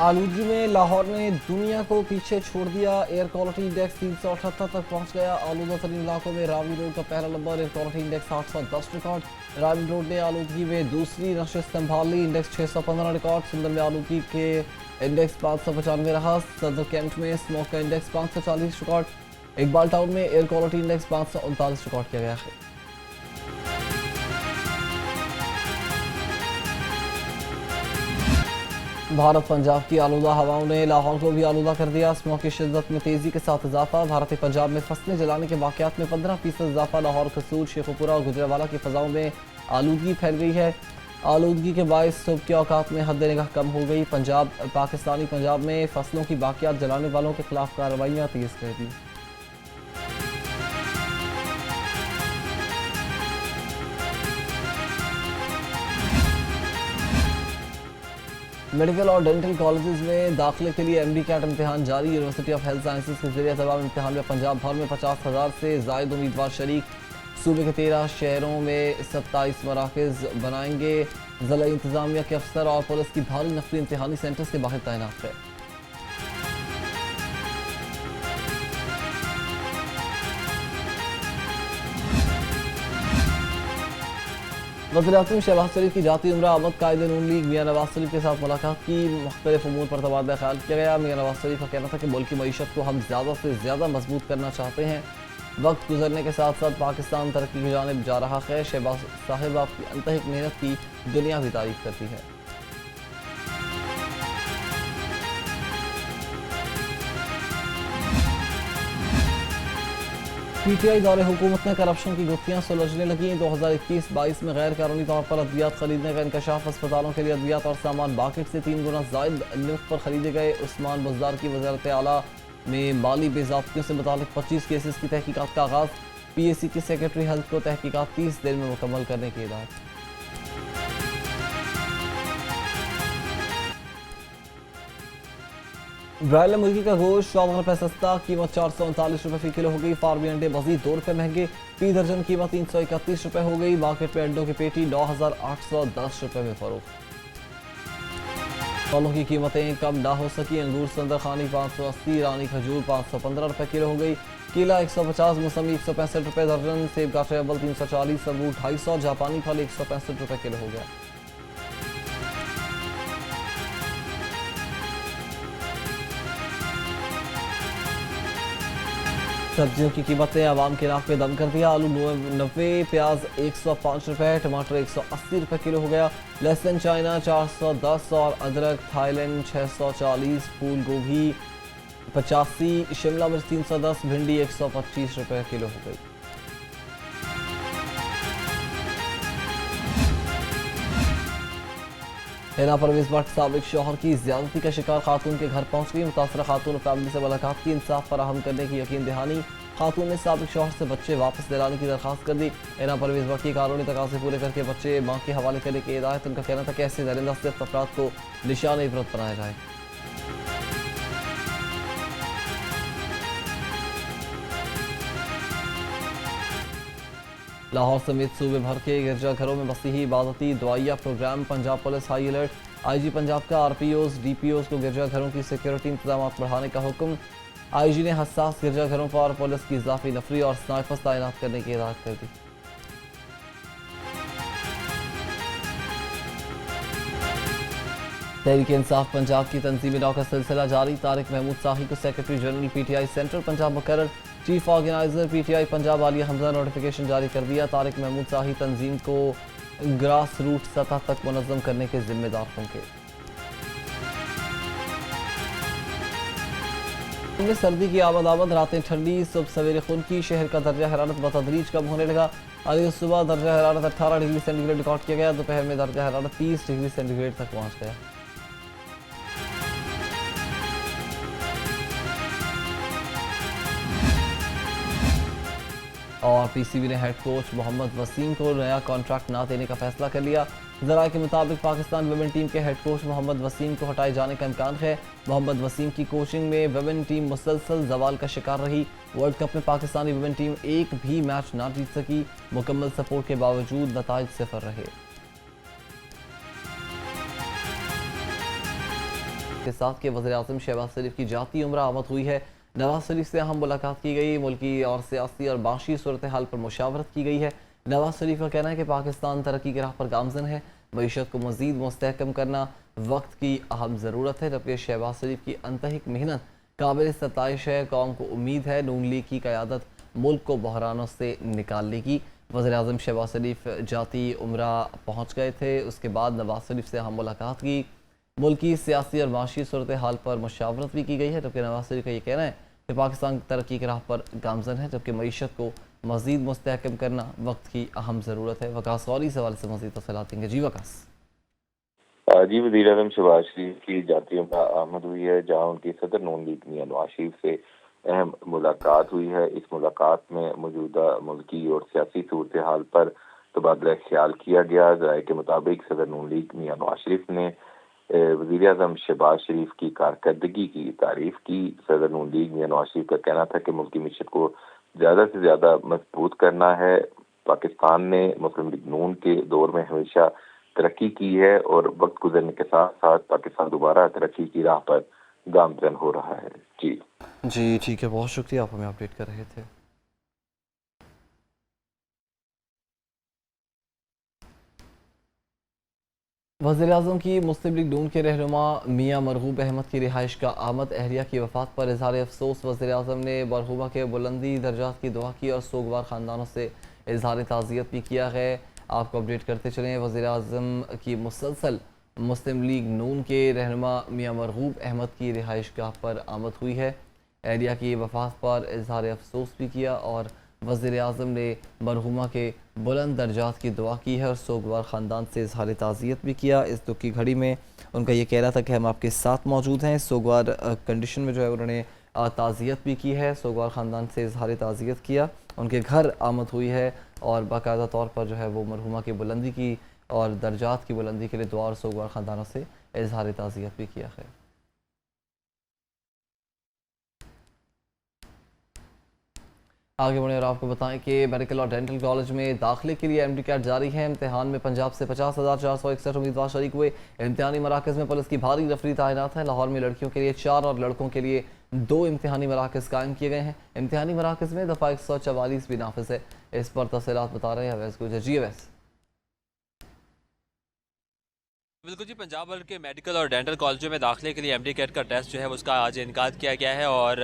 आलूदगी में लाहौर ने दुनिया को पीछे छोड़ दिया। एयर क्वालिटी इंडेक्स 378 तक पहुंच गया। आलूदा तरीन इलाकों में रावी रोड का पहला number, air quality index 810 record. Ravi road ने आलूदगी में दूसरी नशिस्त संभाल ली, इंडेक्स 615 रिकॉर्ड। सुंदर में आलूदगी के इंडेक्स 595 रहा। सदर कैंट में स्मोक का इंडेक्स 540 रिकॉर्ड। इकबाल टाउन में एयर क्वालिटी इंडेक्स 539 रिकॉर्ड किया गया है। भारत पंजाब की आलूदा हवाओं ने लाहौर को भी आलूदा कर दिया। स्मोक की शिद्दत में तेजी के साथ इजाफा। भारत पंजाब में फसलें जलाने के वाकयात में 15% इजाफा। लाहौर, कसूर, शेखुपुरा और गुजरावाला की फजाओं में आलूदगी फैल गई है। आलूदगी के बायस सुबह के औकात में हद निगाह कम हो गई। पाकिस्तानी पंजाब में फसलों की बाकियात जलाने वालों के खिलाफ कार्रवाइयाँ तेज कर दी। मेडिकल और डेंटल कॉलेजेस में दाखिले के लिए MD-CAT इम्तिहान जारी। यूनिवर्सिटी ऑफ हेल्थ साइंसेज के जरिए तमाम इम्तिहान में पंजाब भर में 50,000 से जायद उम्मीदवार शरीक। सूबे के 13 शहरों में 27 मराकज़ बनाएंगे। ज़िला इंतजामिया के अफसर और पुलिस की भारी नफरी इम्तिहानी सेंटर्स के बाहर तैनात है। वज़ीर-ए-आज़म शहबाज शरीफ की जाती उम्रा आमद कायद नून लीग मियां नवाज शरीफ के साथ मुलाकात की। मुख्तलिफ उमूर पर तबादला ख्याल किया गया। मियां नवाज शरीफ का कहना था कि मुल्क की मईशत को हम ज़्यादा से ज़्यादा मजबूत करना चाहते हैं। वक्त गुजरने के साथ साथ पाकिस्तान तरक्की की जानिब जा रहा है। शहबाज साहिब आपकी अंतहिक मेहनत की दुनिया भी तारीफ करती है। PTI दौरे हुकूमत में करप्शन की गुत्थियां सुलझने लगी। 2021-22 में गैर कानूनी तौर पर अद्वियात खरीदने का इंकशाफ। अस्पतालों के लिए अद्वियात और सामान मार्केट से 3 गुना जायद निर्ख पर खरीदे गए। उस्मान बुज़दार की वज़ारत आला में माली बेज़ाब्तियों से मुतालिक 25 केसेस की तहकीकात का आगाज़। PAC की सेक्रेटरी हेल्थ को तहकीकात 30 दिन में मुकम्मल करने की हिदायत। ब्रायलर मुर्गी का गोश्त 14 रुपये सस्ता, कीमत 439 रुपये फी किलो हो गई। फार्मी अंडे मजीद 2 रुपये महंगे, फी दर्जन कीमत 331 रुपये हो गई। मार्केट में अंडों की पेटी 9,810 रुपये में फरोख्त। फलों की कीमतें कम ना हो सकी। अंगूर संदर खानी 580, रानी खजूर 515 रुपये किलो हो गई। केला 150, मौसमी 165 रुपये दर्जन। सेब का ट्रेबल 340, अंगूर 250, जापानी फल 165 रुपये किलो हो गया। सब्जियों की कीमतें आवाम के नाक में दम कर दिया। आलू 90, प्याज 105 रुपये, टमाटर 180 रुपये किलो हो गया। लहसुन चाइना 410 और अदरक थाईलैंड 640। फूल गोभी 85, शिमला मिर्च 310, भिंडी 125 रुपये किलो हो गई। हिना परवेज भट्ट साबिक शौहर की ज्यादती का शिकार खातून के घर पहुंच गई। मुतासरा खातून और फैमिली से मुलाकात की, इंसाफ फराहम करने की यकीन दहानी। खातून ने साबिक शौहर से बच्चे वापस दिलाने की दरख्वास्त कर दी। हिना परवेज भट्ट की कानूनी तकाज़े पूरे करके बच्चे माँ के हवाले करने की हिदायत। उनका कहना था कि ऐसे दरिंदा से अफराद को निशान इबरत बनाया जाए। लाहौर समेत सूबे भर के गिरजाघरों में मसीही इबादती दुआइया programme. Punjab police high alert. IG Punjab का RPOs DPOs को गिरजाघरों की सिक्योरिटी इंतजाम बढ़ाने का हुक्म। IG ने हसास गिरजाघरों पर पुलिस की इजाफी नफरी और स्नाइपर्स तैनात करने की हिदायत कर दी। तहरीक इंसाफ पंजाब की तंजीमी नौ का सिलसिला जारी। तारिक महमूद साही को secretary general PTI central Punjab मुकर्रर। Chief organiser PTI Punjab Aliya Hamza notification जारी कर दिया। तारिक महमूद साही तंजीम को ग्रास रूट सतह तक मुनज़्ज़म करने के जिम्मेदार होंगे। सर्दी की आमद रातें ठंडी, सुबह सवेरे खुनकी। शहर का दर्जा हरारत बतदरीज कम होने लगा। आज सुबह दर्जा हरारत 18 डिग्री सेंटीग्रेड रिकॉर्ड किया गया। दोपहर में दर्जा हरारत 30 डिग्री सेंटीग्रेड तक पहुँच गया। और PCB ने हेड कोच मोहम्मद वसीम को नया कॉन्ट्रैक्ट ना देने का फैसला कर लिया। ज़राए के मुताबिक पाकिस्तान वुमेन टीम के हेड कोच मोहम्मद वसीम को हटाए जाने का इम्कान है। मोहम्मद वसीम की कोचिंग में वुमेन टीम मुसलसल जवाल का शिकार रही। वर्ल्ड कप में पाकिस्तानी वुमेन टीम एक भी मैच ना जीत सकी। मुकम्मल सपोर्ट के बावजूद नताइज सिफर रहे। के साथ कि वज़ीर-ए-आज़म शहबाज शरीफ की जाती उम्रा आमद हुई है। नवाज शरीफ से अहम मुलाकात की गई, मुल्की और सियासी और माशी सूरत हाल पर मुशावरत की गई है। नवाज शरीफ का कहना है कि पाकिस्तान तरक्की की राह पर गामजन है, मईशत को मज़ीद मुस्तहकम करना वक्त की अहम ज़रूरत है, जबकि शहबाज शरीफ की अंतहिक मेहनत काबिल सताइश है। कौम को उम्मीद है नून लीग की क़यादत मुल्क को बहरानों से निकाल लेगी। वज़ीर-ए-आज़म शहबाज शरीफ जाती उम्रा पहुँच गए थे, उसके बाद नवाज शरीफ से अहम मुलाकात की, मुल्की सियासी और माशी सूरत हाल पर मुशावरत भी की गई है। जबकि नवाज शरीफ का ये कहना है कि पाकिस्तान तरक्की की राह पर गामजन है, जबकि मईशत को मज़ीद मुस्तहकम करना वक्त की अहम ज़रूरत है। वकास गौरी सवाल से मज़ीद तफ़सीलात देंगे। जी वकास। जी, वज़ीर-ए-आज़म शहबाज शरीफ की जाती उम्रा आमद हुई है, जहाँ उनकी सदर नून लीग मियां नवाज शरीफ से अहम मुलाकात हुई है। इस मुलाकात में मौजूदा मुल्की और सियासी सूरत हाल पर तबादला ख्याल किया गया। ज़राए के मुताबिक सदर नून लीग मियां नवाज शरीफ ने वज़ीर-ए-आज़म शहबाज शरीफ की कारकर्दगी की तारीफ की। सदर नून लीग मियां नवाज शरीफ का कहना था कि मुल्की मीशत को ज़्यादा से ज़्यादा मजबूत करना है। पाकिस्तान ने मुस्लिम लीग नून के दौर में हमेशा तरक्की की है और वक्त गुजरने के साथ साथ पाकिस्तान दोबारा तरक्की की राह पर गामजन हो रहा है। जी ठीक है, बहुत शुक्रिया, आप हमें अपडेट कर रहे थे। वज़ीर-ए-आज़म की मुस्लिम लीग नून के रहनुमा मियां मरगूब अहमद की रिहाइश का आमद, अहलिया की वफ़ात पर इज़हार अफसोस। वज़ीर-ए-आज़म ने मरहूमा के बुलंदी दर्जात की दुआ की और सोगवार ख़ानदानों से इज़हार ताज़ियत भी किया है। आपको अपडेट करते चलें। वज़ीर-ए-आज़म की मुसलसल मुस्लिम लीग नून के रहनुमा मियां मरगूब अहमद की रिहाइश गाह पर आमद हुई है। अहलिया की वफ़ात पर इज़हार अफसोस भी किया और वज़ीर-ए-आज़म ने मरहूमा के बुलंद दर्जात की दुआ की है और सोगवार ख़ानदान से इज़हार ताज़ियत भी किया। इस दुख की घड़ी में उनका ये कहना था कि हम आपके साथ मौजूद हैं। सोगवार कंडीशन में जो है उन्होंने ताज़ियत भी की है, सोगवार ख़ानदान से इज़हार ताज़ियत किया, उनके घर आमद हुई है और बाकायदा तौर पर जो है वो मरहूमा की बुलंदी की और दर्जात की बुलंदी के लिए दुआ और सोगवार ख़ानदानों से इज़हार ताज़ियत भी किया है। आगे बढ़े और आपको बताएं कि मेडिकल और डेंटल कॉलेज में दाखिले के लिए एमडी कैट जारी है। इम्तिहान में पंजाब से 50,461 उम्मीदवार शरीक हुए। इम्तिहानी मराकज़ में पुलिस की भारी रफरी तैनात है। लाहौर में लड़कियों के लिए 4 और लड़कों के लिए 2 इम्तिहानी मराकज़ कायम किए गए हैं। इम्तिहानी मराकज़ में दफ़ा 144 भी नाफिज है। इस पर तफसीलात बता रहे हैं अवैस गुजर। जी अवैस। बिल्कुल जी, पंजाब भर के मेडिकल और डेंटल कॉलेजों में दाखिले के लिए एमडी कैट का टेस्ट जो है उसका आज इनकाद किया गया है और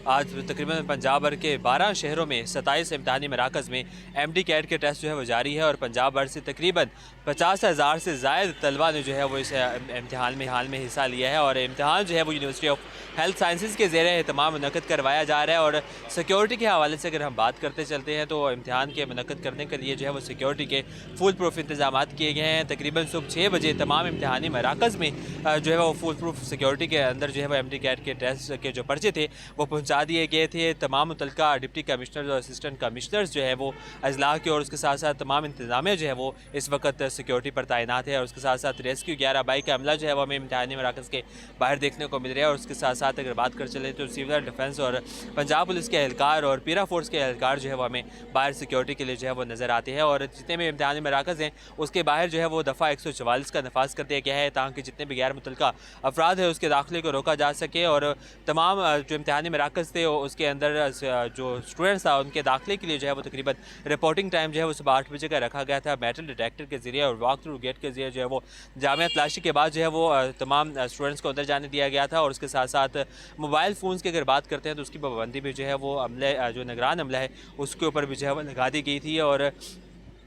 आज तकरीबन पंजाब भर के 12 शहरों में 27 इम्तिहानी मराकज़ में एमडी कैट के टेस्ट जो है वो जारी है और पंजाब भर से तकरीबन 50,000 से ज़ायद तलबा ने जो है वो इस इम्तिहान में हाल में हिस्सा लिया है और इम्तिहान जो है वो यूनिवर्सिटी ऑफ हेल्थ साइंसेज़ के ज़ेर एहतमाम मुनक़्क़द करवाया जा रहा है। और सिक्योरिटी के हवाले से अगर हम बात करते चलते हैं तो इम्तिहान के मुनक़्क़द करने के लिए जो है वो सिक्योरिटी के फुल प्रूफ इंतजाम किए गए हैं। तकरीबन सुबह 6 बजे तमाम इम्तिहानी मराकज़ में जो है वो फुल प्रूफ सिक्योरिटी के अंदर जो है वो एमडी कैट के टेस्ट के जो पर्चे थे वो पहुँचा दिए गए थे। तमाम मुतल्लिका डिप्टी कमिश्नर और असिस्टेंट कमिश्नर्स जो है वो अजला के और उसके साथ साथ तमाम इंतजामिया जो है वो इस वक्त सिक्योरिटी पर तैनात है और उसके साथ साथ रेस्क्यू 11 बाइक का अमला जो है वो हमें इम्तिहानी मराकज़ के बाहर देखने को मिल रहा है। और उसके साथ साथ अगर बात कर चले तो सिविल डिफेंस और पंजाब पुलिस के एहलकार और पीरा फोर्स के एहलकार जो है वो हमें बाहर सिक्योरिटी के लिए जो है वो नज़र आते हैं। और जितने भी इम्तिहानी मराकज़ हैं उसके बाहर जो है वो दफ़ा 144 का नफाज कर दिया गया है ताकि जितने भी गैर मुतल्लिका अफराद है उसके दाखिले को रोका जा सके। और तमाम जो इम्तिहानी मराकज़ थे उसके अंदर जो स्टूडेंट्स था उनके दाखिले के लिए जो है वो तकरीबन रिपोर्टिंग टाइम जो है वो सुबह 8 बजे का रखा गया था। मेटल डिटेक्टर के जरिए और वॉक थ्रू गेट के जरिए जो है वो जामिया तलाशी के बाद जो है वो तमाम स्टूडेंट्स को अंदर जाने दिया गया था। और उसके साथ साथ मोबाइल फ़ोन्स की अगर बात करते हैं तो उसकी पाबंदी भी जो है वो अमले जो निगरान अमला है उसके ऊपर भी जो है वो लगा दी गई थी। और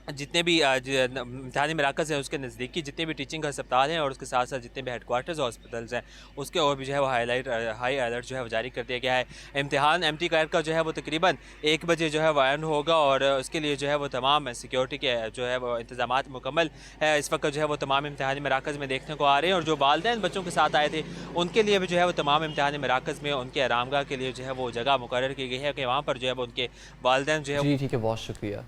जितने भी इम्तिहानी मराकज़ हैं उसके नज़दीकी जितने भी टीचिंग अस्पताल हैं और उसके साथ साथ जितने भी हेडक्वार्टर्स हॉस्पिटल्स हैं उसके और भी जो है वो हाई अलर्ट जो है वो जारी कर दिया गया है। इम्तिहान एमडी कैट का जो है वो तकरीबन 1 बजे जो है वो एंड होगा और उसके लिए जो है वो तमाम सिक्योरिटी के जो है वो इंतजाम मुकम्मल है। इस वक्त जो है वो तमाम इम्तिहानी मराकज़ में देखने को आ रहे हैं और जो वालिदैन बच्चों के साथ आए थे उनके लिए भी जो है वो तमाम इम्तिहानी मराकज़ में उनके आरामगाह के लिए जो है वो जगह मुकर्रर की गई है कि वहाँ पर जो है वो उनके वालिदैन जो है। जी ठीक है, बहुत शुक्रिया।